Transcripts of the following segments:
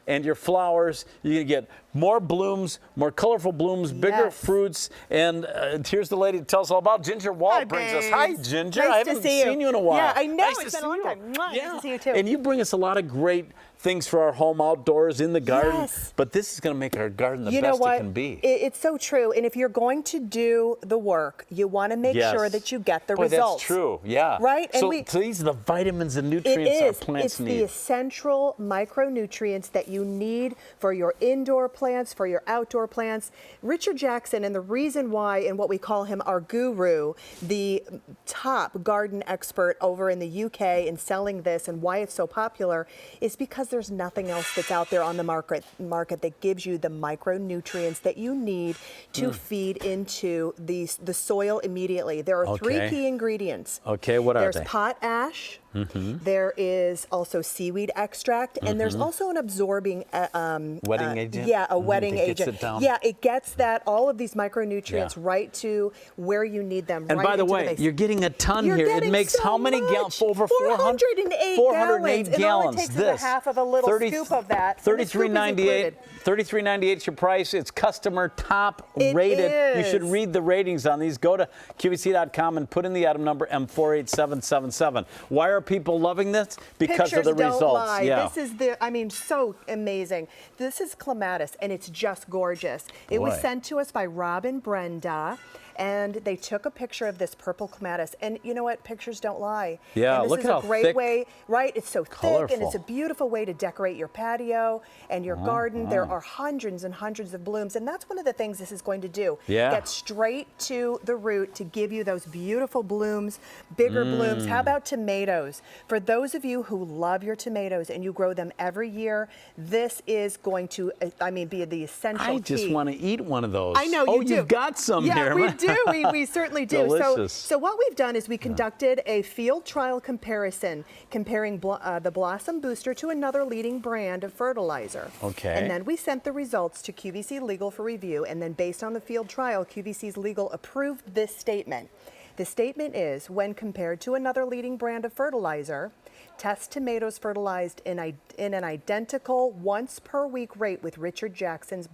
and your flowers. You're going to get more blooms, more colorful blooms, bigger fruits. And here's the lady to tell us all about Ginger Walt brings us. Hi, Ginger. Nice I haven't seen you in a while. Yeah, I know. Nice it's to been a long see time. you. Nice to see you too. And you bring us a lot of great things for our home outdoors in the garden. Yes. But this is going to make our garden the best it can be. It's so true. And if you're going to do the work, you want to make sure that you get the results. That's true. Yeah. Right? So these are the vitamins and nutrients our plants need. It's the essential micronutrients that you need for your indoor plants, for your outdoor plants. Richard Jackson, and the reason why, and what we call him our guru, the top garden expert over in the UK in selling this and why it's so popular, is because there's nothing else that's out there on the market that gives you the micronutrients that you need to feed into the soil immediately. There are three key ingredients. Okay, what are they? There's potash. There is also seaweed extract, and there's also an absorbing wetting agent. Yeah, a wetting agent. Gets it down. Yeah, it gets all of these micronutrients right to where you need them. And by the way, you're getting a ton here. It makes how many gallons? Over 408 408 gallons. And all it takes is a half of a little scoop of that. $33.98. $33.98 is your price. It's customer top rated. You should read the ratings on these. Go to QVC.com and put in the item number M48777. Why are people loving this? Because Pictures of the results. Don't lie. Yeah. This is so amazing. This is clematis, and it's just gorgeous. It was sent to us by Rob and Brenda, and they took a picture of this purple clematis. And you know what? Pictures don't lie. Yeah, and look at how thick. This is a great way, right? It's so colorful. thick, and it's a beautiful way to decorate your patio and your garden. There are hundreds and hundreds of blooms, and that's one of the things this is going to do. Get straight to the root to give you those beautiful blooms, bigger blooms. How about tomatoes? For those of you who love your tomatoes and you grow them every year, this is going to, be the essential key. I just want to eat one of those. I know you do. You've got some here. We do. We certainly do. Delicious. So what we've done is we conducted a field trial comparison, comparing the Blossom Booster to another leading brand of fertilizer. Okay. And then we sent the results to QVC Legal for review, and then based on the field trial, QVC's Legal approved this statement. The statement is, when compared to another leading brand of fertilizer, test tomatoes fertilized in an identical once-per-week rate with Richard Jackson's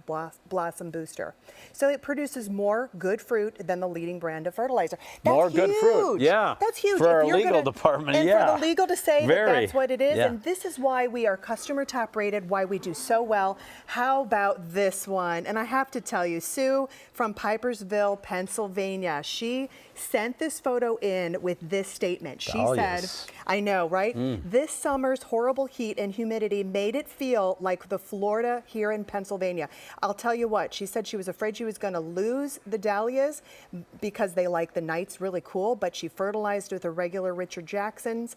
Blossom Booster. So it produces more good fruit than the leading brand of fertilizer. That's more huge. Good fruit, yeah. That's huge. For our legal department, and for the legal to say that that's what it is. Yeah. And this is why we are customer top rated, why we do so well. How about this one? And I have to tell you, Sue from Pipersville, Pennsylvania, she sent this photo in with this statement. She said, I know, right? This summer's horrible heat and humidity made it feel like the Florida here in Pennsylvania. I'll tell you what, she said she was afraid she was going to lose the dahlias because they like the nights really cool, but she fertilized with a regular Richard Jackson's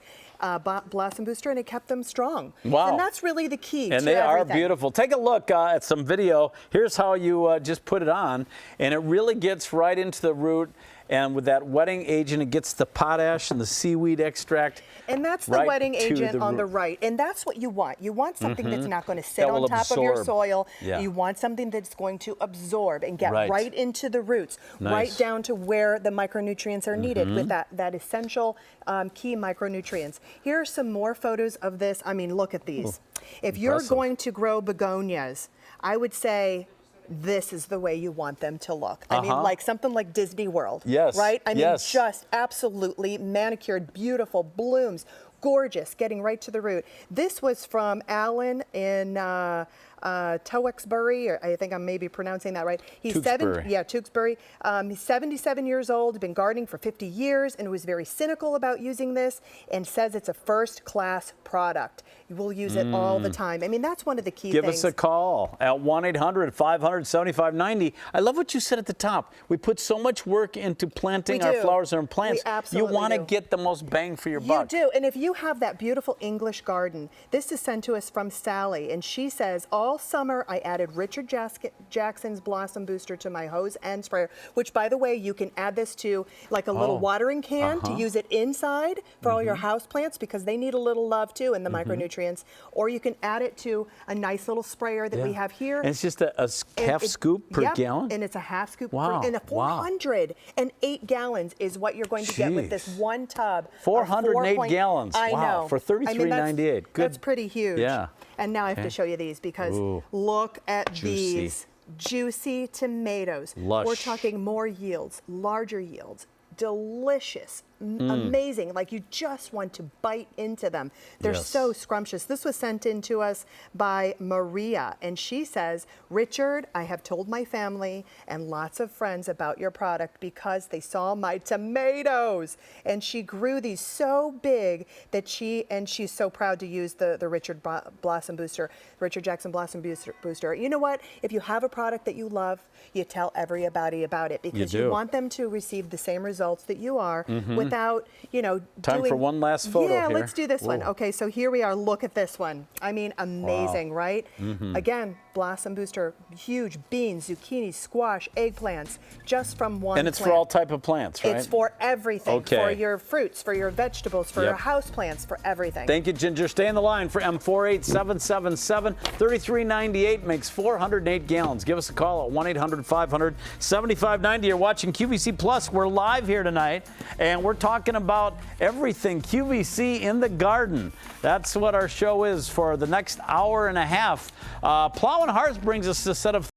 Blossom Booster, and it kept them strong. Wow. And that's really the key and to they everything. are beautiful. Take a look at some video. Here's how you just put it on, and it really gets right into the root. And with that wetting agent, it gets the potash and the seaweed extract. And that's the wetting agent on the right. And that's what you want. You want something that's not going to sit on top of your soil. Yeah. You want something that's going to absorb and get right into the roots, right down to where the micronutrients are needed with that essential key micronutrients. Here are some more photos of this. I mean, look at these. If you're going to grow begonias, I would say this is the way you want them to look. I mean, like something like Disney World. Yes. Right? I mean, just absolutely manicured, beautiful blooms, gorgeous, getting right to the root. This was from Alan in Tewksbury, or I think I'm maybe pronouncing that right. Tewksbury. He's 77 years old, been gardening for 50 years, and was very cynical about using this, and says it's a first-class product. You will use it all the time. I mean, that's one of the key things. Give us a call at 1-800-500-7590. I love what you said at the top. We put so much work into planting our flowers and plants. We absolutely You want to get the most bang for your buck. You do. And if you have that beautiful English garden, this is sent to us from Sally, and she says, all summer I added Richard Jackson's Blossom Booster to my hose and sprayer, which, by the way, you can add this to like a little watering can to use it inside for all your house plants, because they need a little love too in the micronutrients. Or you can add it to a nice little sprayer that we have here. And it's just a half scoop per gallon? And it's a half scoop wow. and 408 gallons is what you're going to get with this one tub. 408 gallons. I know. For $33.98. Good. That's pretty huge. Yeah. And now I have to show you these because look at these juicy tomatoes. Lush. We're talking more yields, larger yields, delicious, amazing. Like you just want to bite into them. They're so scrumptious. This was sent in to us by Maria, and she says, Richard, I have told my family and lots of friends about your product because they saw my tomatoes. And she grew these so big that she's so proud to use the Richard Blossom Booster, Richard Jackson Blossom Booster. You know what? If you have a product that you love, you tell everybody about it because you want them to receive the same results that you are without, Time for one last photo here. here. Let's do this one. Okay, so here we are. Look at this one. I mean, amazing, right? Again, Blossom Booster, huge beans, zucchini, squash, eggplants, just from one And it's plant. for all type of plants, right? It's for everything. Okay. For your fruits, for your vegetables, for your house plants, for everything. Thank you, Ginger. Stay on the line for M48777. $33.98 makes 408 gallons. Give us a call at 1-800-500-7590. You're watching QVC Plus. We're live here tonight, and we're talking about everything QVC in the garden. That's what our show is for the next hour and a half. Plow and Hearth brings us a set of